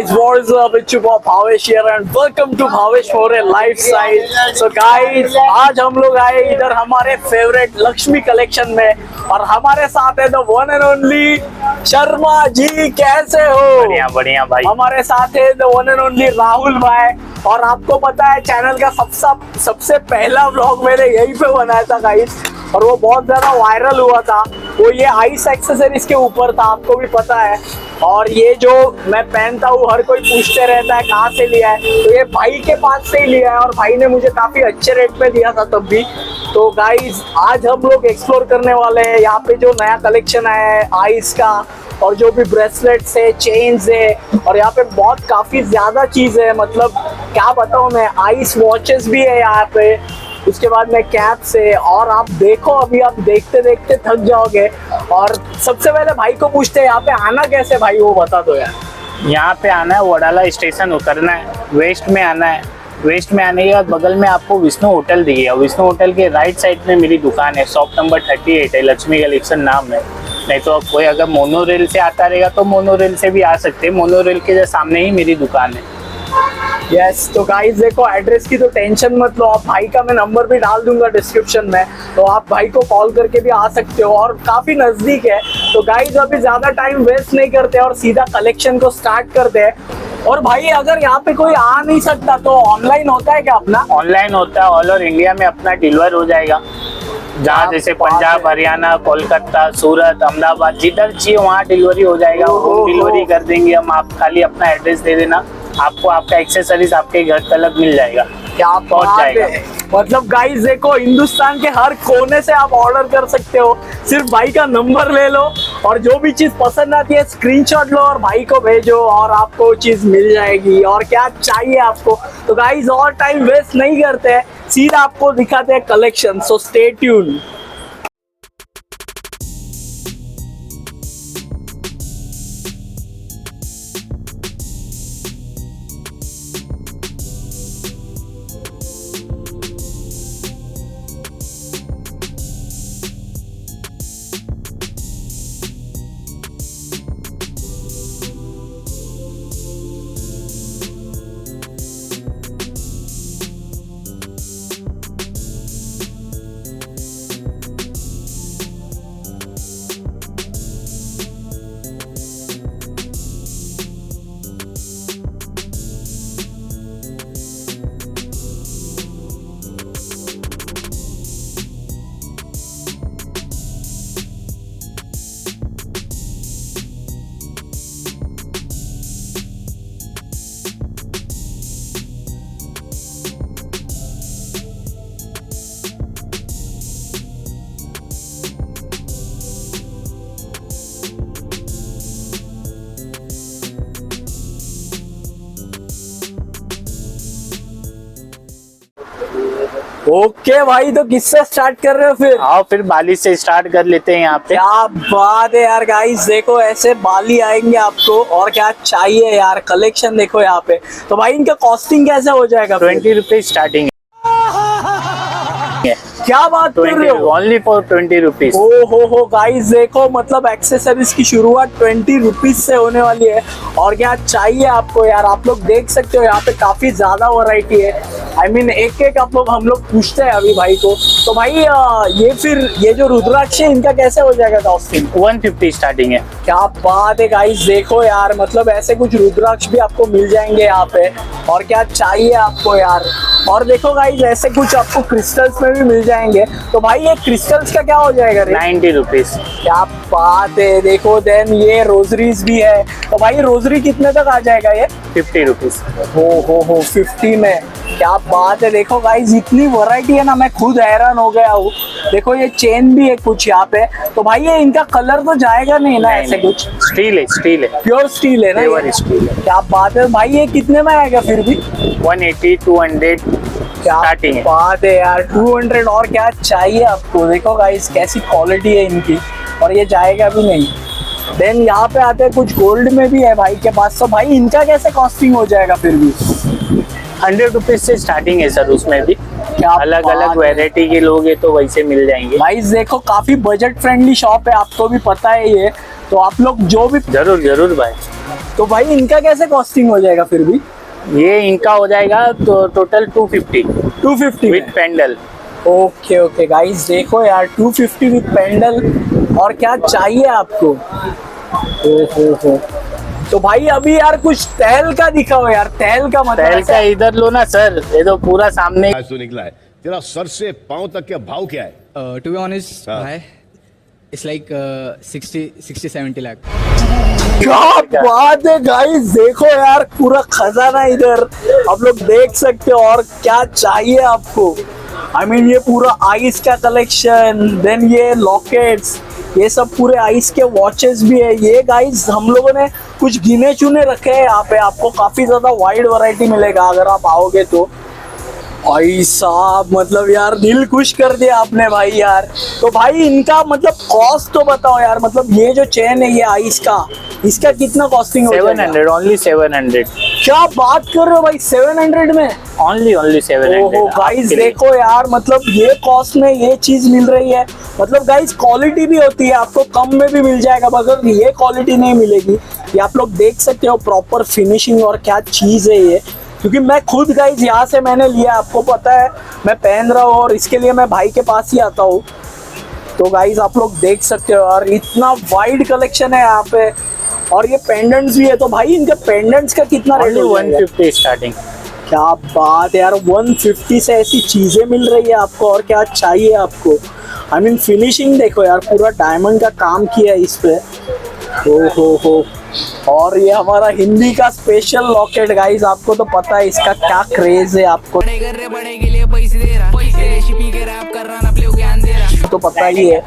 guys, what is up? It's your boy Bhavesh here and welcome to Bhavesh for a Lifestyle. So guys, आज हम लोग आए इधर हमारे फेवरेट लक्ष्मी कलेक्शन में और हमारे साथ है the one and only Sharma ji. कैसे हो? बढ़िया बढ़िया भाई। हमारे साथ है the one and only Rahul भाई। और आपको पता है चैनल का सबसे पहला व्लॉग मैंने यहीं पे बनाया था गाइस, और वो बहुत ज्यादा वायरल हुआ था। वो ये आइस एक्सेसरीज के ऊपर था, आपको भी पता है। और ये जो मैं पहनता हूँ हर कोई पूछते रहता है कहाँ से लिया है, तो ये भाई के पास से ही लिया है और भाई ने मुझे काफी अच्छे रेट पे दिया था तब भी। तो गाइज आज हम लोग एक्सप्लोर करने वाले हैं यहाँ पे जो नया कलेक्शन आया है आइस का, और जो भी ब्रेसलेट्स है, चेन्स है, और यहाँ पे बहुत काफी ज्यादा चीज है। मतलब क्या बताऊँ मैं, आइस वॉचेस भी है यहाँ पे, उसके बाद में कैप से। और आप देखो, अभी आप देखते देखते थक जाओगे। और सबसे पहले भाई को पूछते हैं यहाँ पे आना कैसे, भाई वो बता दो यार। यहाँ पे आना है, वडाला स्टेशन उतरना है, वेस्ट में आना है। वेस्ट में आने के बाद बगल में आपको विष्णु होटल दिखेगा। विष्णु होटल के राइट साइड में मेरी दुकान है, शॉप नंबर 38 है, लक्ष्मी कलेक्शन नाम है। नहीं तो कोई अगर मोनोरेल से आता रहेगा तो मोनोरेल से भी आ सकते हैं। मोनोरेल के सामने ही मेरी दुकान है। यस तो गाइस देखो, एड्रेस की तो टेंशन मत लो, आप भाई का मैं नंबर भी डाल दूंगा डिस्क्रिप्शन में, तो आप भाई को कॉल करके भी आ सकते हो और काफी नजदीक है। तो गाइस अभी ज्यादा टाइम वेस्ट नहीं करते और सीधा कलेक्शन को स्टार्ट करते हैं। और भाई अगर यहाँ पे कोई आ नहीं सकता तो ऑनलाइन होता है क्या अपना? ऑनलाइन होता है, ऑल ओवर इंडिया में अपना डिलीवर हो जाएगा। जहाँ जैसे पंजाब, हरियाणा, कोलकाता, सूरत, अहमदाबाद, जिधर चाहिए वहाँ डिलीवरी हो जाएगा। होम डिलीवरी कर देंगे हम। आप खाली अपना एड्रेस दे देना, आपको आपका एक्सेसरीज आपके घर तक मिल जाएगा। क्या पहुंच जाएगा। मतलब गाइस देखो, हिंदुस्तान के हर कोने से आप ऑर्डर कर सकते हो। सिर्फ भाई का नंबर ले लो और जो भी चीज पसंद आती है स्क्रीनशॉट लो और भाई को भेजो और आपको चीज मिल जाएगी। और क्या चाहिए आपको। तो गाइस और टाइम वेस्ट नहीं करते हैं, सीधा आपको दिखाते हैं collection. So stay tune. Okay भाई, तो किससे स्टार्ट कर रहे हो फिर? आओ फिर बाली से स्टार्ट कर लेते हैं यहाँ पे। क्या बात है यार गाइस, देखो ऐसे बाली आएंगे आपको और क्या चाहिए यार। कलेक्शन देखो यहाँ पे। तो भाई इनका कॉस्टिंग कैसे हो जाएगा? 20 रुपीज स्टार्टिंग है। क्या बात कर रहे हो? Only for 20 rupees. ओ हो गाइस देखो, मतलब एक्सेसरीज की शुरुआत 20 रुपीज से होने वाली है। और क्या चाहिए आपको यार, आप लोग देख सकते हो यहाँ पे काफी ज्यादा वैरायटी है। I mean, एक हम लोग पूछते हैं अभी भाई को। तो भाई ये जो रुद्राक्ष है इनका कैसे हो जाएगा कॉस्टिंग? 150 स्टार्टिंग है। क्या बात है गाइस, देखो यार, मतलब ऐसे कुछ रुद्राक्ष भी आपको मिल जाएंगे यहाँ पे। और क्या चाहिए आपको यार। और देखो गाइस, ऐसे कुछ आपको क्रिस्टल्स में भी मिल जाएंगे। तो भाई ये क्रिस्टल्स का क्या हो जाएगा रेट? 90 रुपीज। क्या बात है, देखो देन ये रोजरीज भी है। तो भाई रोजरी कितने तक आ जाएगा ये? 50 रुपीज। हो 50 में। क्या बात है, देखो गाइस इतनी वैरायटी है ना, मैं खुद हैरान हो गया हूँ। देखो ये चेन भी है कुछ यहाँ पे। तो भाई ये इनका कलर तो जाएगा नहीं ना? ऐसे कुछ स्टील है प्योर स्टील है ना? प्योर स्टील है। क्या बात है भाई, ये कितने में आएगा फिर भी? 180 200 स्टार्टिंग है। बात है यार, 200। और क्या चाहिए आपको। देखो गाइस कैसी क्वालिटी है इनकी, और ये जाएगा भी नहीं। देन यहाँ पे आते हैं कुछ गोल्ड में भी है भाई के पास। तो भाई इनका कैसे कॉस्टिंग हो जाएगा फिर भी? 100 रुपीज से स्टार्टिंग है सर, उसमें भी क्या अलग अलग वैरायटी के लोगे तो वैसे मिल जाएंगे। भाई देखो काफी बजट फ्रेंडली शॉप है, आपको भी पता है ये। तो आप लोग जो भी जरूर भाई। तो भाई इनका कैसे कॉस्टिंग हो जाएगा फिर भी? ये इनका हो जाएगा तो टोटल 250 250 विद पेंडल। ओके ओके गाइस देखो यार 250 विद पेंडल। और क्या चाहिए आपको? हो तो भाई अभी यार कुछ टहल का दिखाओ यार, टहल का मतलब टहल का इधर लो ना सर, ये तो पूरा सामने। आज तो निकला है तेरा सर से पांव तक का भाव क्या है? To be honest, bhai, it's like 60-70 lakh. क्या बात है गाइस, देखो यार पूरा खजाना इधर आप लोग देख सकते हो। और क्या चाहिए आपको? आई मीन ये पूरा आइस का कलेक्शन, देन ये लॉकेट्स, ये सब पूरे आइस के वॉचेस भी है। ये गाइस हम लोगों ने कुछ गिने चुने रखे हैं यहाँ पे, आपको काफी ज्यादा वाइड वैरायटी मिलेगा अगर आप आओगे तो। भाई साहब मतलब यार दिल खुश कर दिया आपने भाई यार। तो भाई इनका मतलब कॉस्ट तो बताओ यार, मतलब ये जो चेन है ये आइस का, इसका कितना कॉस्टिंग हो जाएगा? 700, ओनली 700। क्या बात कर रहे हो भाई, 700 में? ओनली 700। ओहो गाइस देखो यार, मतलब ये कॉस्ट में ये चीज मिल रही है। मतलब गाइस क्वालिटी भी होती है, आपको कम में भी मिल जाएगा, मगर ये क्वालिटी नहीं मिलेगी। ये आप लोग देख सकते हो प्रॉपर फिनिशिंग और क्या चीज है ये। क्योंकि मैं खुद गाइस यहाँ से मैंने लिया, आपको पता है मैं पहन रहा हूँ और इसके लिए मैं भाई के पास ही आता हूँ। तो गाइस आप लोग देख सकते हो और इतना वाइड कलेक्शन है यहाँ पे। और ये पेंडेंट्स भी है, तो भाई इनके पेंडेंट्स का कितना रेट है? 150 स्टार्टिंग। क्या बात है यार, 150 से ऐसी चीजें मिल रही है आपको। और क्या चाहिए आपको? आई मीन फिनिशिंग देखो यार, पूरा डायमंड का काम किया है इस पे। हो और ये हमारा हिंदी का स्पेशल लॉकेट गाइस, आपको तो पता है इसका क्या क्रेज है, आपको तो पता ही है।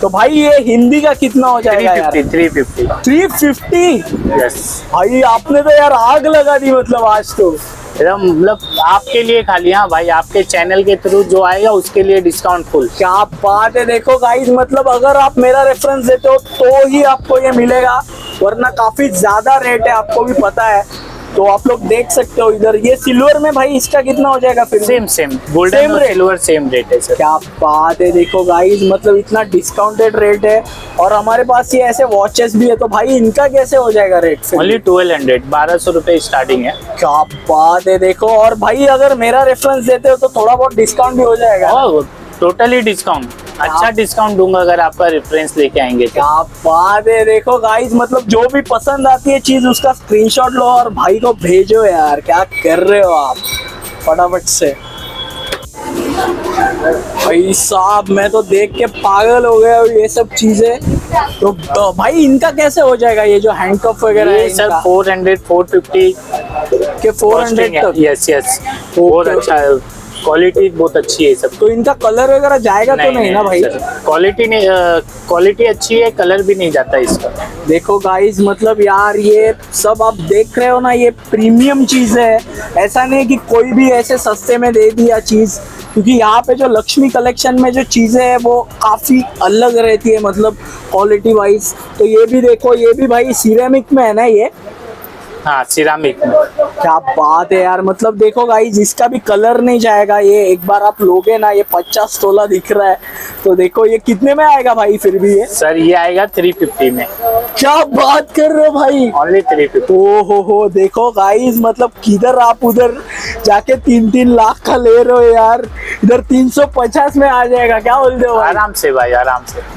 तो भाई ये हिंदी का कितना हो जाएगा यार? 350। 350? यस भाई आपने तो यार आग लगा दी मतलब आज तो। एकदम, मतलब आपके लिए खाली। हाँ भाई, आपके चैनल के थ्रू जो आएगा उसके लिए डिस्काउंट फुल। क्या बात है, देखो गाइस मतलब अगर आप मेरा रेफरेंस देते हो तो ही आपको ये मिलेगा, वरना काफी ज्यादा रेट है, आपको भी पता है। तो आप लोग देख सकते हो इधर ये सिल्वर में भाई इसका कितना हो जाएगा फिर? सेम गोल्डन और सिल्वर सेम रेट है सर। क्या बात है, देखो गाइस मतलब इतना डिस्काउंटेड रेट है। और हमारे पास ये ऐसे वॉचेस भी है, तो भाई इनका कैसे हो जाएगा रेट फिर? ओनली 1200, 1200 रुपए स्टार्टिंग है। क्या बात है, देखो। और भाई अगर मेरा रेफरेंस देते हो तो थोड़ा बहुत डिस्काउंट भी हो जाएगा? टोटली डिस्काउंट, अच्छा डिस्काउंट दूंगा अगर आपका रेफरेंस लेके आएंगे तो। क्या बात है, देखो गाइस मतलब जो भी पसंद आती है चीज उसका स्क्रीनशॉट लो और भाई को भेजो यार। क्या कर रहे हो आप, फटाफट से। भाई साहब मैं तो देख के पागल हो गया ये सब चीजें। तो भाई इनका कैसे हो जाएगा ये जो हैंडकफ वगैरह है? सर 400, 450 के 400 तक? यस बहुत अच्छा है, क्वालिटी बहुत अच्छी है सब। तो इनका कलर वगैरह जाएगा तो नहीं ना भाई? क्वालिटी नहीं, क्वालिटी अच्छी है, कलर भी नहीं जाता इसका। देखो गाइस मतलब यार ये सब आप देख रहे हो ना, ये प्रीमियम चीज है। ऐसा नहीं कि कोई भी ऐसे सस्ते में दे दिया चीज, क्योंकि यहाँ पे जो लक्ष्मी कलेक्शन में जो चीजें है वो काफी अलग रहती है, मतलब क्वालिटी वाइज। तो ये भी देखो, ये भी भाई सिरेमिक में है ना ये? हाँ सिरामिक में। क्या बात है यार, मतलब देखो गाइस इसका भी कलर नहीं जाएगा। ये एक बार आप लोगे ना, ये 50 तोला दिख रहा है, तो देखो ये कितने में आएगा भाई फिर भी ये? सर ये आएगा 350 में। क्या बात कर रहे हो भाई, ओनली 350। ओ हो देखो गाइस मतलब किधर आप उधर जाके 3-3 लाख का ले रहे हो यार, इधर 350 में आ जाएगा। क्या बोलते हो? आराम से भाई, आराम से।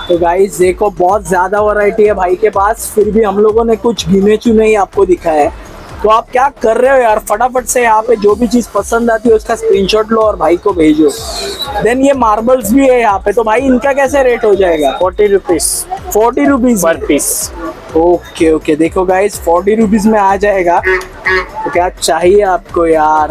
तो गाइस देखो बहुत ज्यादा वैरायटी है भाई के पास, फिर भी हम लोगों ने कुछ गिने चुने ही आपको दिखाया है। तो आप क्या कर रहे हो यार, फटाफट से यहाँ पे जो भी चीज पसंद आती है उसका स्क्रीनशॉट लो और भाई को भेजो। देन ये मार्बल्स भी है यहाँ पे, तो भाई इनका कैसे रेट हो जाएगा? 40 rupees 40 rupees per piece. Okay okay, देखो गाइस 40 रुपीज में आ जाएगा। तो क्या चाहिए आपको यार?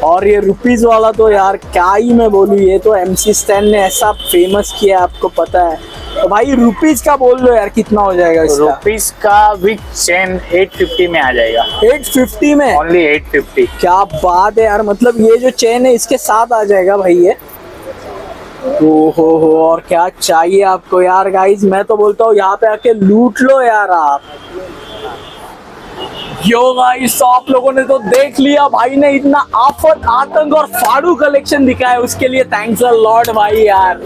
और ये रुपीज वाला तो यार क्या ही मैं बोलूँ, ये तो MC स्टैन ने ऐसा फेमस किया आपको पता है। तो भाई रुपीज का बोल लो यार, कितना हो जाएगा इसका? रुपीज का विद चेन 850 में आ जाएगा। 850 में? ओनली 850। क्या बात है यार, मतलब ये जो चेन है इसके साथ आ जाएगा भाई ये? हो और क्या चाहिए आपको यार? गाइस मैं तो बोलता हूँ यहाँ पे आके लूट लो यार आप। यो गाइस तो आप लोगों ने तो देख लिया, भाई ने इतना आफत आतंक और फाड़ू कलेक्शन दिखाया, उसके लिए थैंक्स अ लॉट भाई यार।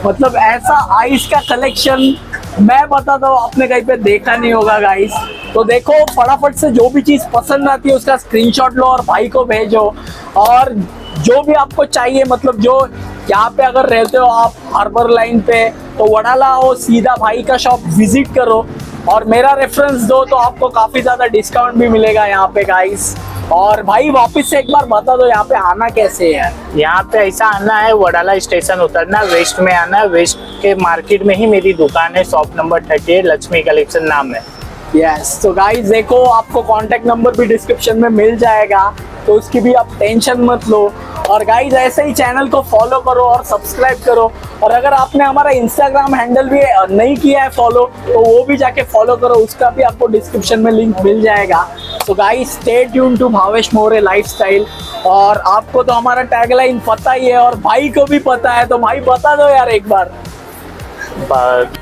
मतलब ऐसा आइस का कलेक्शन मैं बताता हूँ, आपने कहीं पे देखा नहीं होगा गाइस। तो देखो, फटाफट से जो भी चीज पसंद आती है उसका स्क्रीनशॉट लो और भाई को भेजो। और जो भी आपको चाहिए, मतलब जो यहाँ पे अगर रहते हो आप हार्बर लाइन पे, तो वडाला हो, सीधा भाई का शॉप विजिट करो और मेरा रेफरेंस दो तो आपको काफी ज्यादा डिस्काउंट भी मिलेगा यहाँ पे गाइस। और भाई वापस से एक बार बता दो यहाँ पे आना कैसे है। यहाँ पे ऐसा आना है, वडाला स्टेशन उतरना, वेस्ट में आना है, वेस्ट के मार्केट में ही मेरी दुकान है, शॉप नंबर 38, लक्ष्मी कलेक्शन नाम है। यस, तो गाइस देखो, आपको कांटेक्ट नंबर भी डिस्क्रिप्शन में मिल जाएगा, तो उसकी भी आप टेंशन मत लो। और गाइस ऐसे ही चैनल को फॉलो करो और सब्सक्राइब करो। और अगर आपने हमारा इंस्टाग्राम हैंडल भी नहीं किया है फॉलो, तो वो भी जाके फॉलो करो, उसका भी आपको डिस्क्रिप्शन में लिंक मिल जाएगा। तो guys stay tune to Bhavesh More lifestyle. और आपको तो हमारा टैगलाइन पता ही है और भाई को भी पता है, तो भाई बता दो यार एक बार। बस